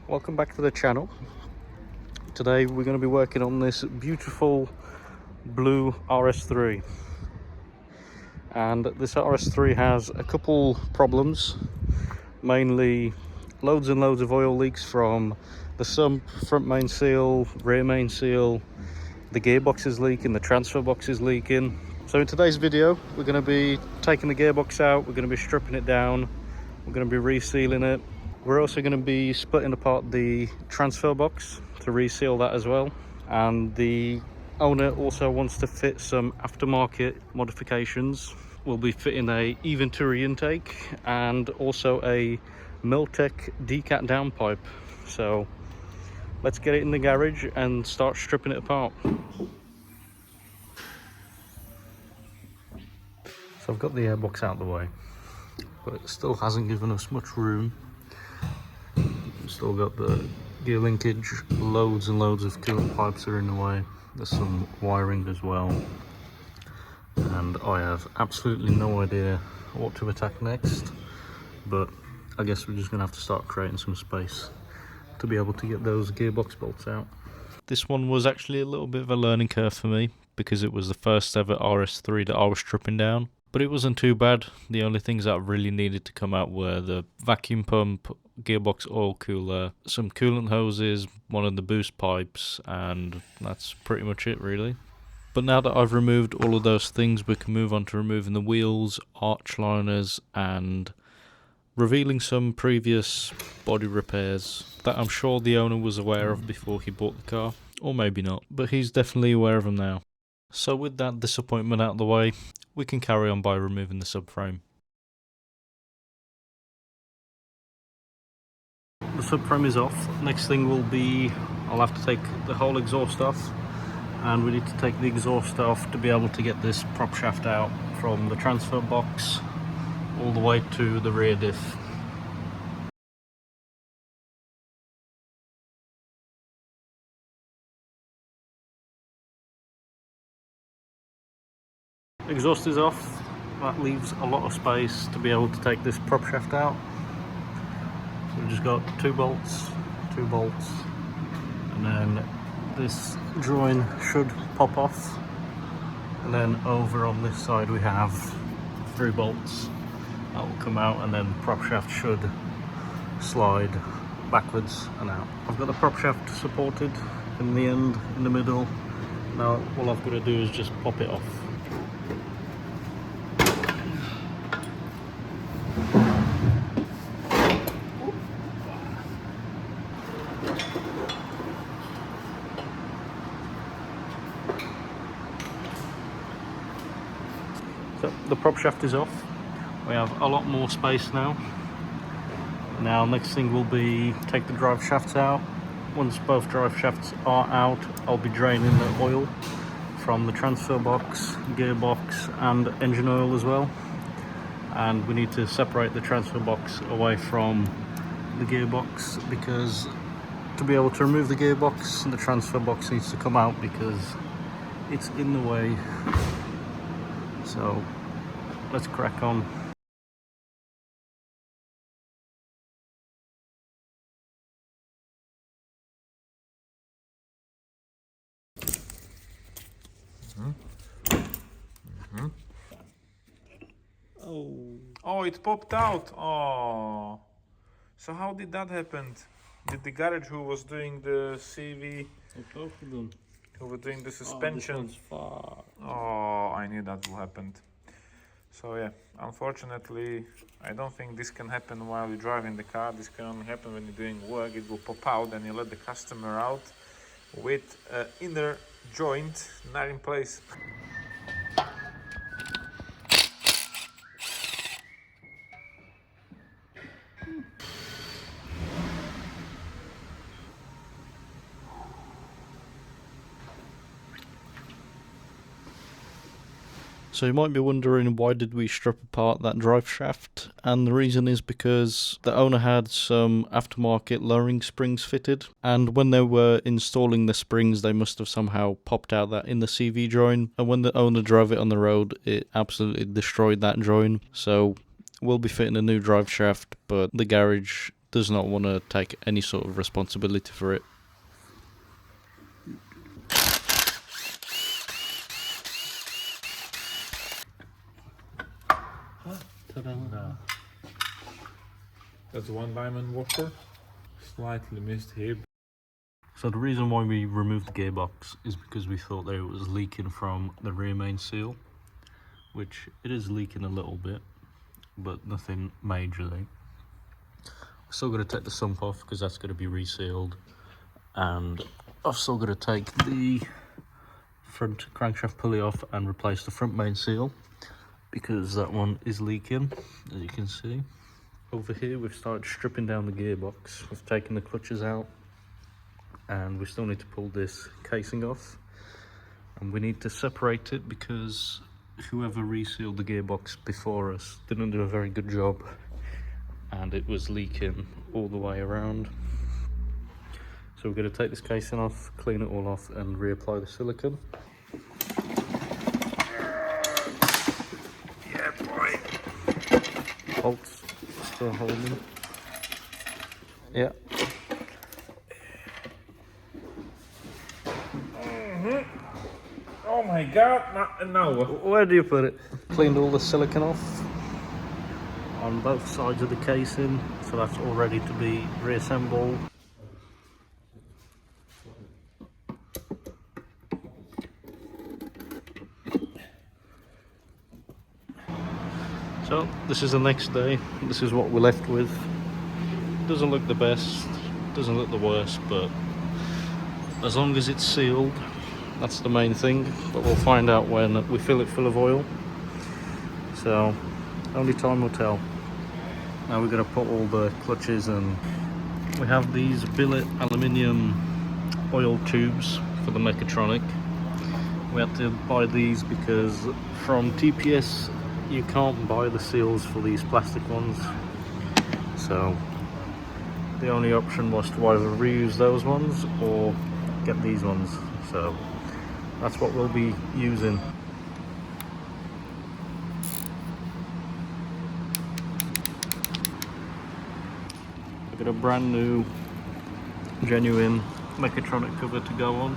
Welcome back to the channel. Today we're going to be working on this beautiful blue RS3, and this RS3 has a couple problems, mainly loads and loads of oil leaks from the sump, front main seal, rear main seal. The gearbox is leaking, the transfer box is leaking. So in today's video we're going to be taking the gearbox out, we're going to be stripping it down, we're going to be resealing it. We're also going to be splitting apart the transfer box to reseal that as well. And the owner also wants to fit some aftermarket modifications. We'll be fitting a Eventuri intake and also a Milltek decat downpipe. So let's get it in the garage and start stripping it apart. So I've got the airbox out of the way, but it still hasn't given us much room. Still got the gear linkage, loads and loads of coolant pipes are in the way. There's some wiring as well, and I have absolutely no idea what to attack next, but I guess we're just gonna have to start creating some space to be able to get those gearbox bolts out. This one was actually a little bit of a learning curve for me because it was the first ever RS3 that I was stripping down, but it wasn't too bad. The only things that really needed to come out were the vacuum pump, gearbox oil cooler, some coolant hoses, one of the boost pipes, and that's pretty much it really. But now that I've removed all of those things, we can move on to removing the wheels, arch liners, and revealing some previous body repairs that I'm sure the owner was aware of before he bought the car, or maybe not, but he's definitely aware of them now. So with that disappointment out of the way, we can carry on by removing the subframe. The subframe is off. Next thing will be, I'll have to take the whole exhaust off, and we need to take the exhaust off to be able to get this prop shaft out from the transfer box all the way to the rear diff. Exhaust is off. That leaves a lot of space to be able to take this prop shaft out. So we've just got two bolts, and then this join should pop off, and then over on this side we have 3 bolts that will come out, and then the prop shaft should slide backwards and out. I've got the prop shaft supported in the end, in the middle. Now all I've got to do is just pop it off. So the prop shaft is off. We have a lot more space now. Now next thing will be take the drive shafts out. Once both drive shafts are out, I'll be draining the oil from the transfer box, gearbox and engine oil as well. And we need to separate the transfer box away from the gearbox, because to be able to remove the gearbox, the transfer box needs to come out because it's in the way. So let's crack on. Oh, it popped out. Oh. So how did that happen? Did the garage who was doing the CV, Both of them. who was doing the suspension? Oh, this one's far. Oh, I knew that will happen. So yeah, unfortunately, I don't think this can happen while you're driving the car. This can only happen when you're doing work. It will pop out and you let the customer out with an inner joint not in place. So you might be wondering, why did we strip apart that drive shaft? And the reason is because the owner had some aftermarket lowering springs fitted, and when they were installing the springs they must have somehow popped out that in the CV join, and when the owner drove it on the road it absolutely destroyed that join. So we'll be fitting a new drive shaft, but the garage does not want to take any sort of responsibility for it. No. That's one diamond washer. Slightly missed here. So the reason why we removed the gearbox is because we thought that it was leaking from the rear main seal, which it is leaking a little bit, but nothing majorly. We're still going to take the sump off because that's going to be resealed, and I've still got to take the front crankshaft pulley off and replace the front main seal because that one is leaking, as you can see. Over here we've started stripping down the gearbox. We've taken the clutches out, and we still need to pull this casing off, and we need to separate it because whoever resealed the gearbox before us didn't do a very good job, and it was leaking all the way around. So we're going to take this casing off, clean it all off, and reapply the silicone. Yeah, boy. Bolts still holding. Yeah. Oh my god, no. Where do you put it? Cleaned all the silicone off on both sides of the casing, so that's all ready to be reassembled. So this is the next day. This is what we're left with. Doesn't look the best, doesn't look the worst, but as long as it's sealed, that's the main thing. But we'll find out when we fill it full of oil, so only time will tell. Now we're going to put all the clutches, and we have these billet aluminium oil tubes for the mechatronic. We had to buy these because from TPS you can't buy the seals for these plastic ones, so the only option was to either reuse those ones or get these ones, so that's what we'll be using. I've got a brand new genuine mechatronic cover to go on.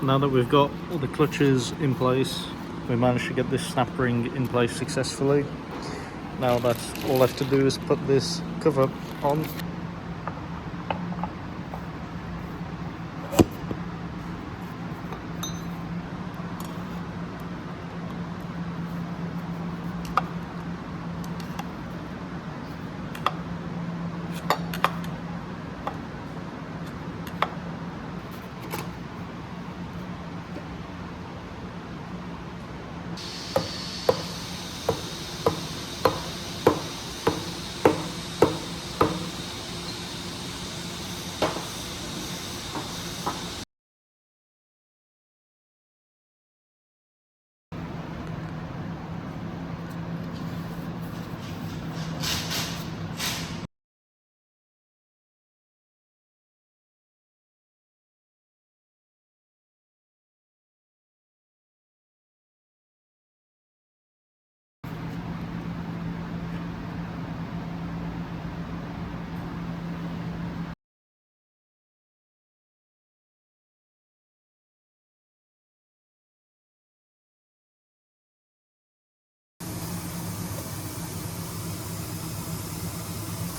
Now that we've got all the clutches in place, we managed to get this snap ring in place successfully. Now that's all left to do is put this cover on.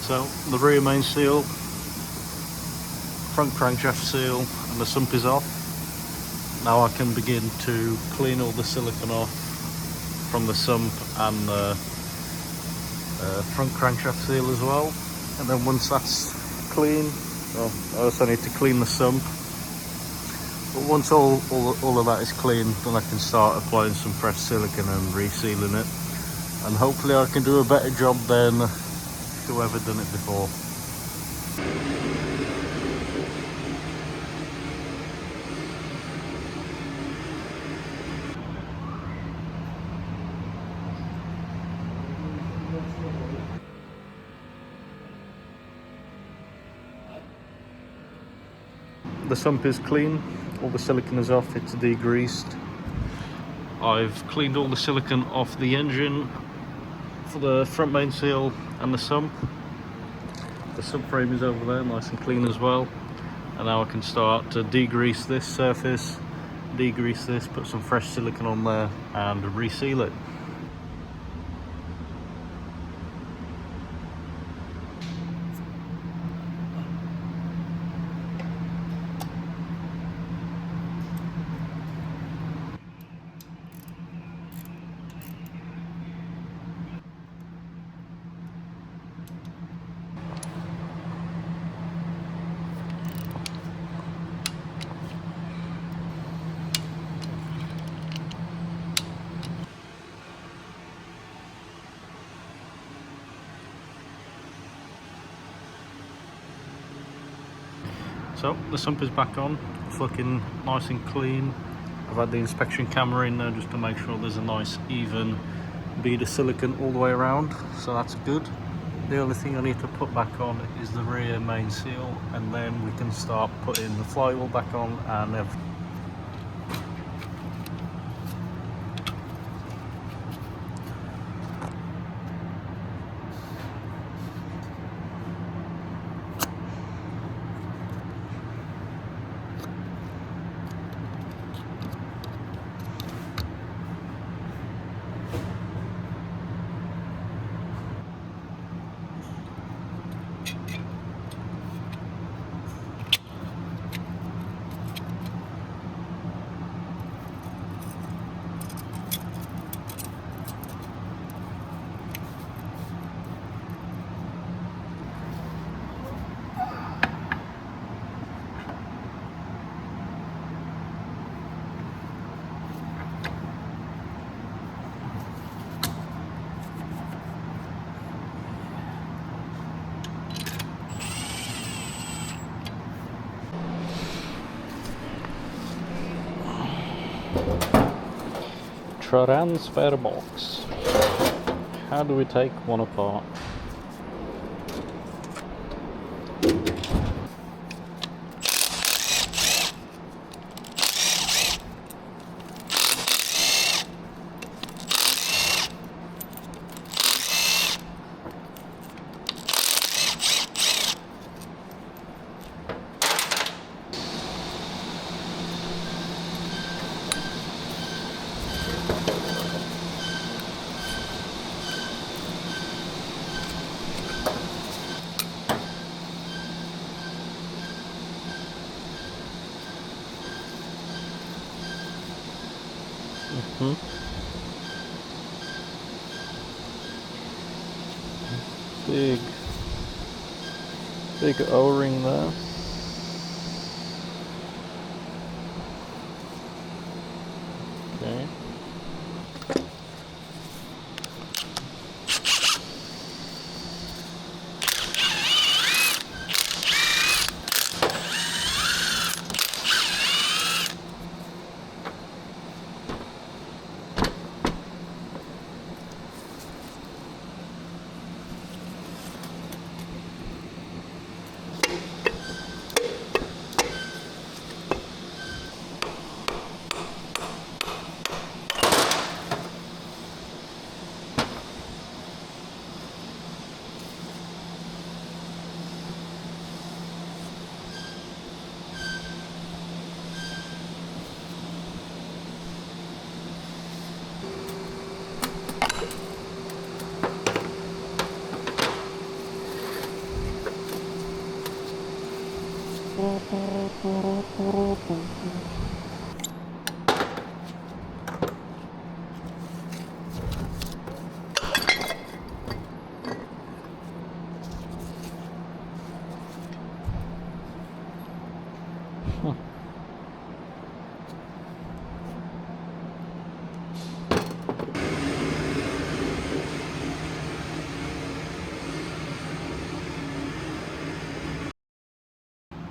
So the rear main seal, front crankshaft seal, and the sump is off. Now I can begin to clean all the silicone off from the sump and the front crankshaft seal as well. And then once that's clean, well, I also need to clean the sump. But once all of that is clean, then I can start applying some fresh silicone and resealing it. And hopefully I can do a better job than whoever done it before. the sump is clean, all the silicone is off, it's degreased. I've cleaned all the silicone off the engine for the front main seal and the sump. The subframe is over there, nice and clean as well. And now I can start to degrease this surface, degrease this, put some fresh silicone on there and reseal it. So the sump is back on, it's looking nice and clean. I've had the inspection camera in there just to make sure there's a nice even bead of silicone all the way around, so that's good. The only thing I need to put back on is the rear main seal, and then we can start putting the flywheel back on and everything. Transfer box. How do we take one apart? Big O-ring there. Okay.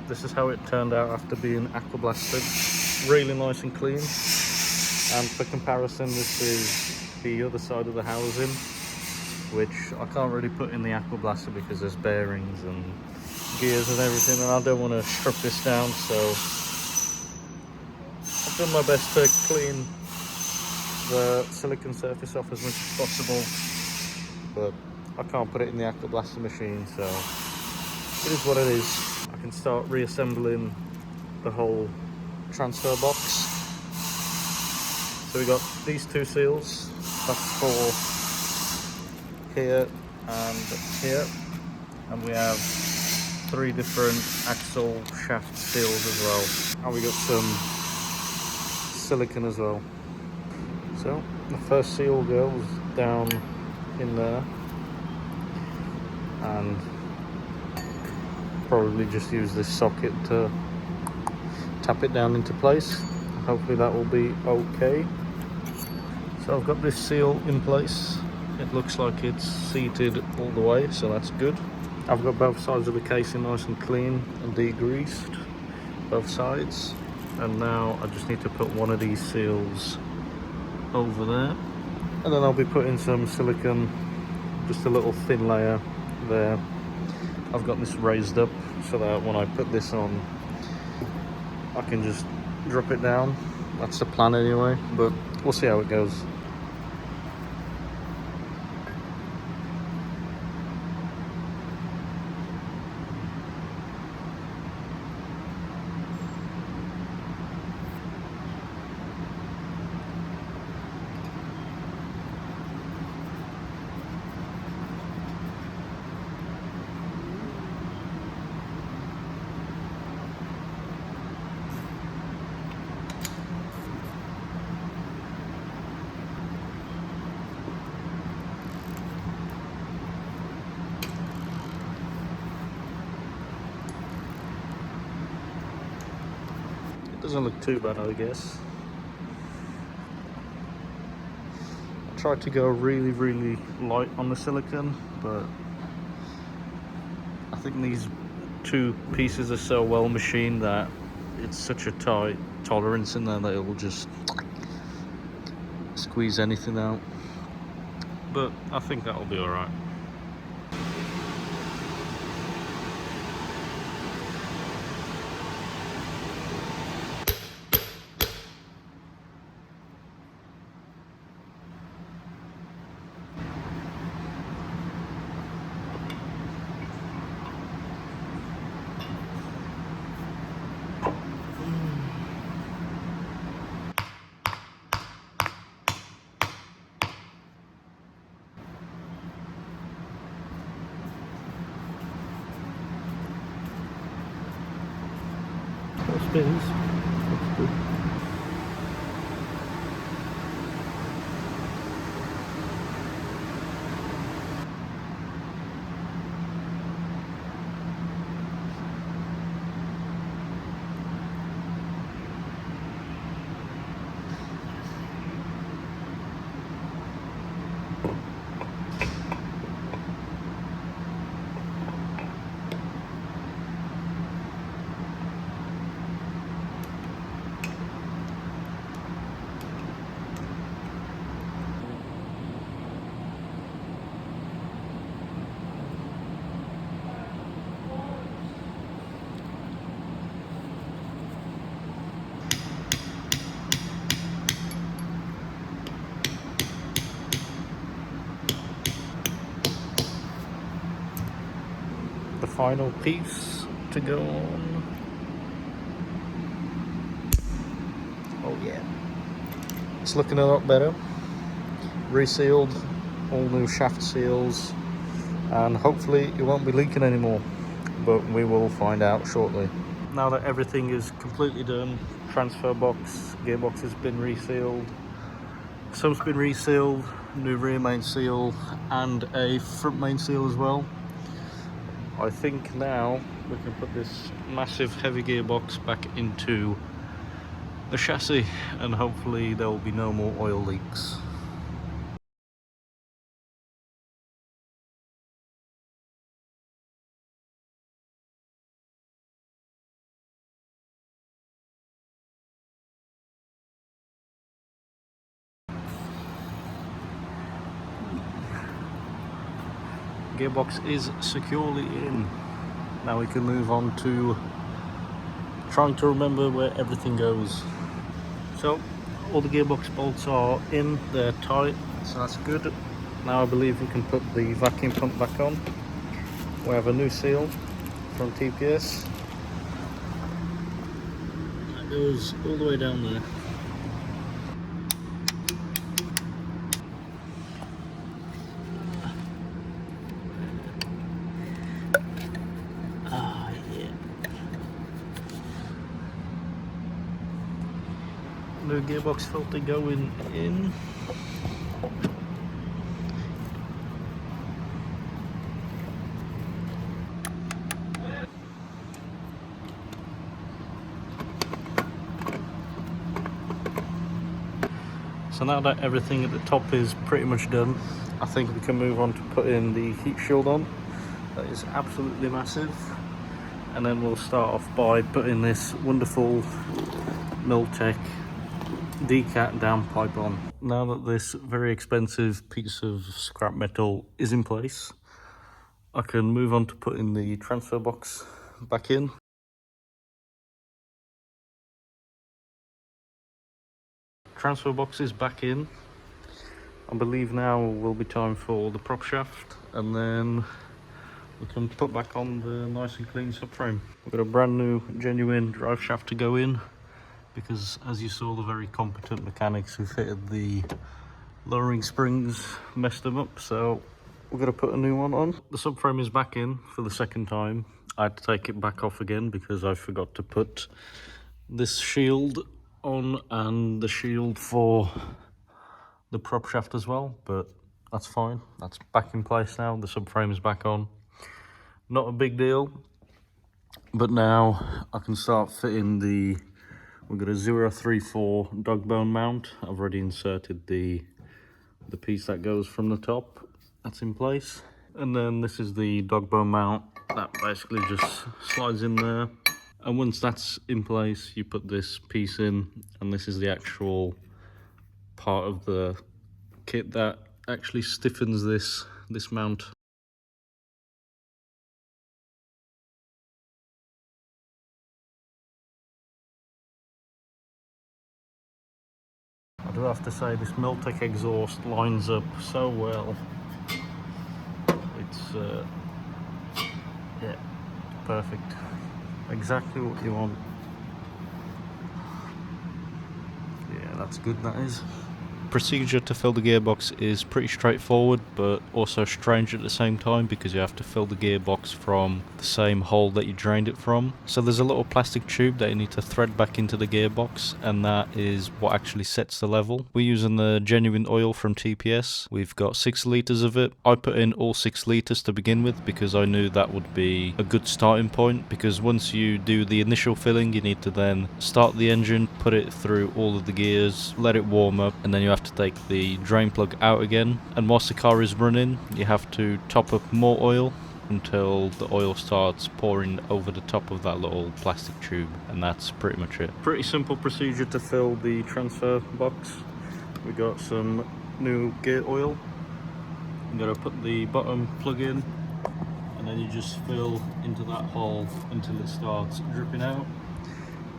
This is how it turned out after being aqua blasted. Really nice and clean. And for comparison, this is the other side of the housing, which I can't really put in the aqua blaster because there's bearings and gears and everything, and I don't want to strip this down, so I've done my best to clean the silicon surface off as much as possible, but I can't put it in the aqua blaster machine, so it is what it is. I can start reassembling the whole transfer box. So we got these two seals, that's for here and here, and we have 3 different axle shaft seals as well, and we got some silicon as well. So the first seal goes down in there, and probably just use this socket to tap it down into place. Hopefully that will be okay. So I've got this seal in place. It looks like it's seated all the way, so that's good. I've got both sides of the casing nice and clean and degreased, both sides. And now I just need to put one of these seals over there. And then I'll be putting some silicone, just a little thin layer there. I've got this raised up so that when I put this on, I can just drop it down. That's the plan anyway, but we'll see how it goes. Doesn't look too bad, I guess. I tried to go really light on the silicone, but I think these 2 pieces are so well machined that it's such a tight tolerance in there that it will just squeeze anything out. But I think that'll be alright. Spins. That's good. The final piece to go on. Oh yeah, it's looking a lot better. Resealed, all new shaft seals, and hopefully it won't be leaking anymore, but we will find out shortly. Now that everything is completely done, transfer box, gearbox has been resealed, sump's been resealed, new rear main seal and a front main seal as well. I think now we can put this massive heavy gearbox back into the chassis, and hopefully there will be no more oil leaks. Gearbox is securely in. Now we can move on to trying to remember where everything goes. So all the gearbox bolts are in, they're tight, so that's good. Now I believe we can put the vacuum pump back on. We have a new seal from TPS. That goes all the way down there. Yeah. New gearbox filter going in. So now that everything at the top is pretty much done, I think we can move on to putting the heat shield on. That is absolutely massive. And then we'll start off by putting this wonderful Milltek decat downpipe on. Now that this very expensive piece of scrap metal is in place, I can move on to putting the transfer box back in. Transfer box is back in. I believe now will be time for the prop shaft, and then we can put back on the nice and clean subframe. We've got a brand new genuine drive shaft to go in, because as you saw, the very competent mechanics who fitted the lowering springs messed them up, so we're going to put a new one on. The subframe is back in for the second time. I had to take it back off again because I forgot to put this shield on and the shield for the prop shaft as well, but that's fine. That's back in place now. The subframe is back on. Not a big deal, but now I can start fitting we've got a 034 dog bone mount. I've already inserted the piece that goes from the top. That's in place. And then this is the dog bone mount that basically just slides in there. And once that's in place, you put this piece in, and this is the actual part of the kit that actually stiffens this mount. I do have to say, this Milltek exhaust lines up so well. It's yeah, perfect. Exactly what you want. Yeah, that's good, that is. Procedure to fill the gearbox is pretty straightforward, but also strange at the same time, because you have to fill the gearbox from the same hole that you drained it from. So there's a little plastic tube that you need to thread back into the gearbox, and that is what actually sets the level. We're using the genuine oil from TPS. We've got 6 litres of it. I put in all 6 litres to begin with because I knew that would be a good starting point, because once you do the initial filling, you need to then start the engine, put it through all of the gears, let it warm up, and then you have to take the drain plug out again. And whilst the car is running, you have to top up more oil until the oil starts pouring over the top of that little plastic tube, and that's pretty much it. Pretty simple procedure to fill the transfer box. We got some new gear oil. I'm gonna put the bottom plug in, and then you just fill into that hole until it starts dripping out.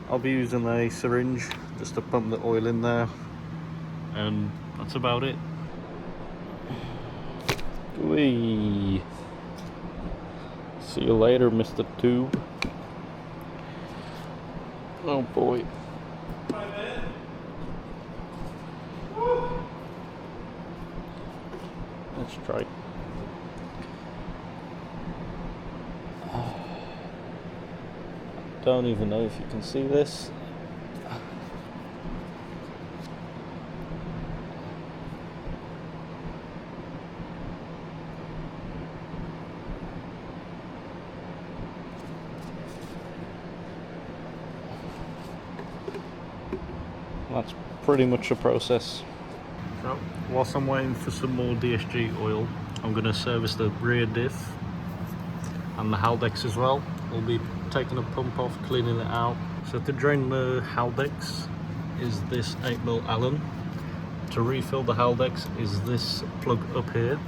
I'll be using a syringe just to pump the oil in there, and that's about it. Whee! See you later, Mr. Tube. Oh boy. Let's try. Don't even know if you can see this. That's pretty much the process. So, whilst I'm waiting for some more DSG oil, I'm going to service the rear diff and the Haldex as well. We'll be taking a pump off, cleaning it out. So to drain the Haldex is this 8mm Allen. To refill the Haldex is this plug up here.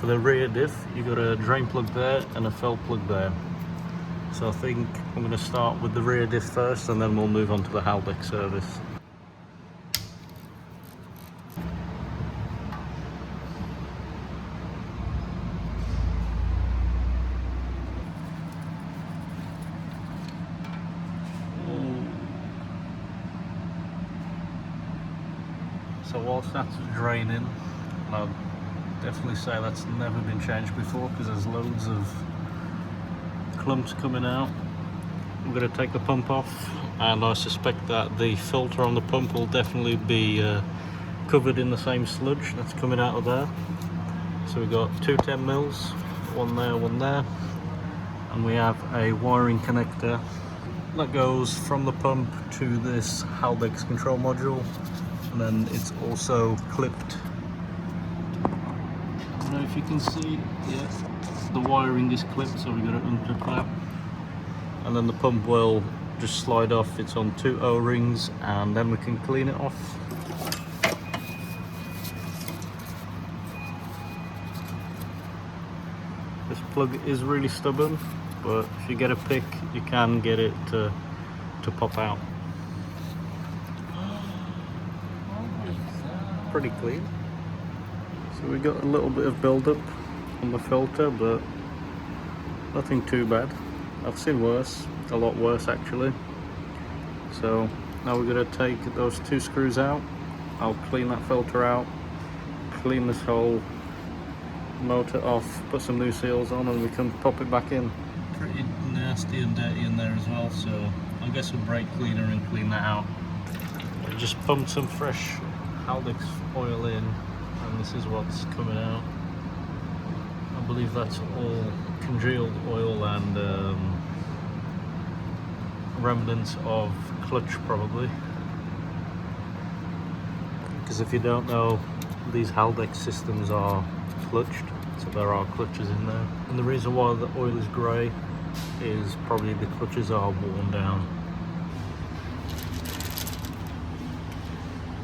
For the rear diff, you've got a drain plug there and a fell plug there. So I think I'm going to start with the rear diff first, and then we'll move on to the Haldex service. So whilst that's draining, I'll definitely say that's never been changed before because there's loads of clumps coming out. I'm going to take the pump off, and I suspect that the filter on the pump will definitely be covered in the same sludge that's coming out of there. So we've got two 10 mils, one there, and we have a wiring connector that goes from the pump to this Haldex control module, and then it's also clipped. I don't know if you can see, yeah, the wiring is clipped, so we've got it unclip, and then the pump will just slide off. It's on two O-rings, and then we can clean it off. This plug is really stubborn, but if you get a pick, you can get it to pop out. Pretty clean. So we got a little bit of build-up on the filter, but nothing too bad. I've seen worse, a lot worse actually. So now we're going to take those two screws out. I'll clean that filter out, clean this whole motor off, put some new seals on, and we can pop it back in. Pretty nasty and dirty in there as well, so I'll get some brake cleaner and clean that out. I just pumped some fresh Haldex oil in, and this is what's coming out. I believe that's all congealed oil and remnants of clutch probably. Because if you don't know, these Haldex systems are clutched, so there are clutches in there. And the reason why the oil is grey is probably the clutches are worn down.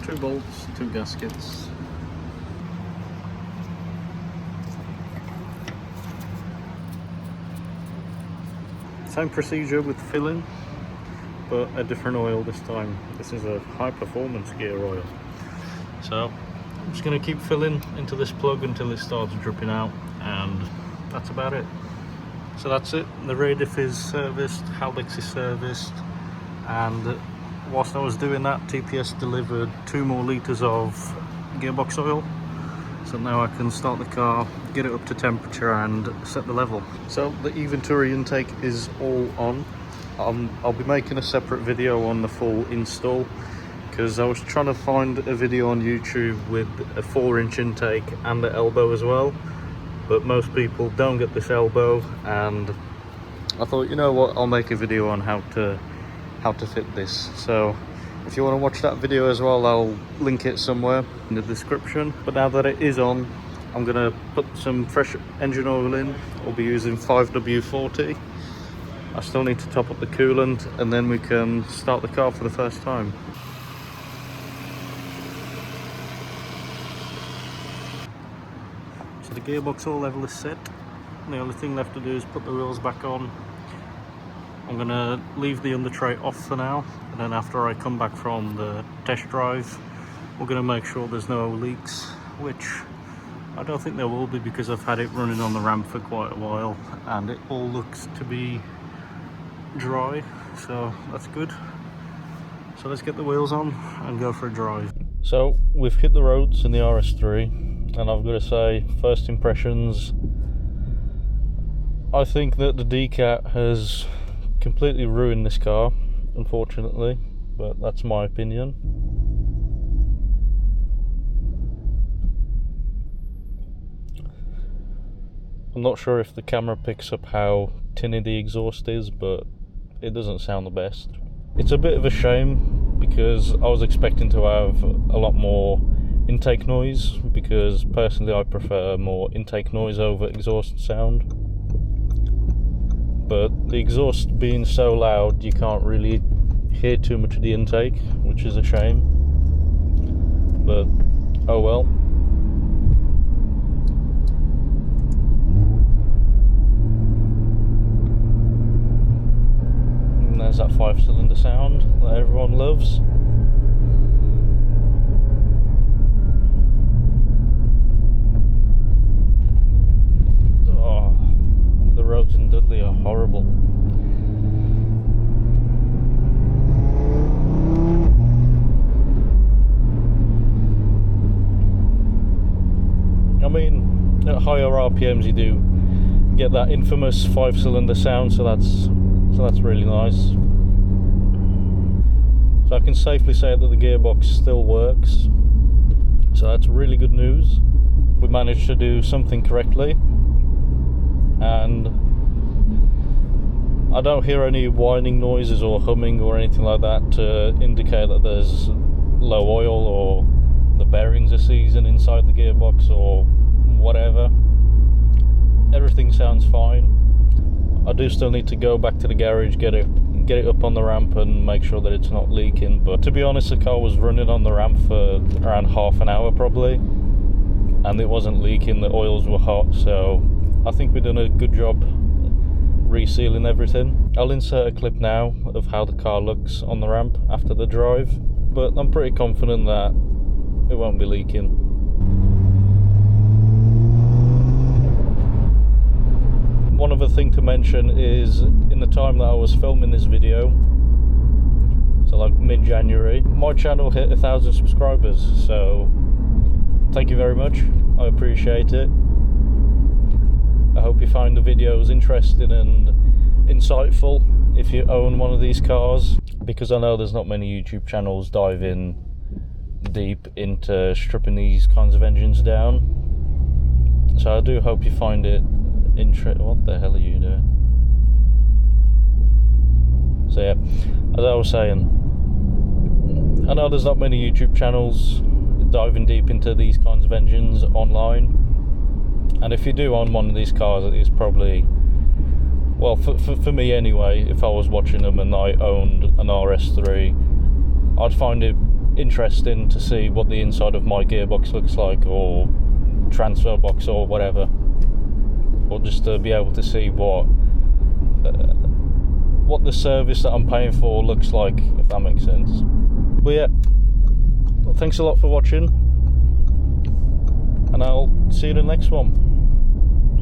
2 bolts, 2 gaskets. Same procedure with filling, but a different oil this time. This is a high performance gear oil. So I'm just going to keep filling into this plug until it starts dripping out, and that's about it. So that's it. The rear diff is serviced, Haldex is serviced, and whilst I was doing that, TPS delivered 2 more litres of gearbox oil. So now I can start the car, get it up to temperature and set the level. So the Eventuri intake is all on. I'll be making a separate video on the full install, because I was trying to find a video on YouTube with a 4-inch intake and the elbow as well, but most people don't get this elbow, and I thought, you know what, I'll make a video on how to fit this. So if you want to watch that video as well, I'll link it somewhere in the description. But now that it is on, I'm gonna put some fresh engine oil in. I'll be using 5W40. I still need to top up the coolant, and then we can start the car for the first time. So the gearbox oil level is set. The only thing left to do is put the wheels back on. I'm gonna leave the under tray off for now, and then after I come back from the test drive, we're gonna make sure there's no leaks, which I don't think there will be, because I've had it running on the ramp for quite a while and it all looks to be dry, so that's good. So let's get the wheels on and go for a drive. So we've hit the roads in the RS3, and I've got to say, first impressions, I think that the decat has completely ruined this car, unfortunately, but that's my opinion. I'm not sure if the camera picks up how tinny the exhaust is, but it doesn't sound the best. It's a bit of a shame, because I was expecting to have a lot more intake noise, because personally I prefer more intake noise over exhaust sound. But the exhaust being so loud, you can't really hear too much of the intake, which is a shame. But oh well. has that 5-cylinder sound that everyone loves. Oh, the roads in Dudley are horrible. I mean, at higher RPMs you do get that infamous 5-cylinder sound, so that's really nice. So I can safely say that the gearbox still works, so that's really good news. We managed to do something correctly, and I don't hear any whining noises or humming or anything like that to indicate that there's low oil or the bearings are seizing inside the gearbox or whatever. Everything sounds fine. I do still need to go back to the garage, get it up on the ramp and make sure that it's not leaking, but to be honest, the car was running on the ramp for around half an hour probably, and it wasn't leaking. The oils were hot, so I think we've done a good job resealing everything. I'll insert a clip now of how the car looks on the ramp after the drive, but I'm pretty confident that it won't be leaking. One other thing to mention is, in the time that I was filming this video, so like mid-January, my channel hit 1,000 subscribers, so thank you very much, I appreciate it. I hope you find the videos interesting and insightful if you own one of these cars, because I know there's not many YouTube channels diving deep into stripping these kinds of engines down, so I do hope you find it interesting. What the hell are you doing? So yeah, as I was saying, I know there's not many YouTube channels diving deep into these kinds of engines online, and if you do own one of these cars, it's probably, well, for me anyway, if I was watching them and I owned an RS3, I'd find it interesting to see what the inside of my gearbox looks like, or transfer box or whatever, or just to be able to see what the service that I'm paying for looks like, if that makes sense. But yeah, thanks a lot for watching, and I'll see you in the next one.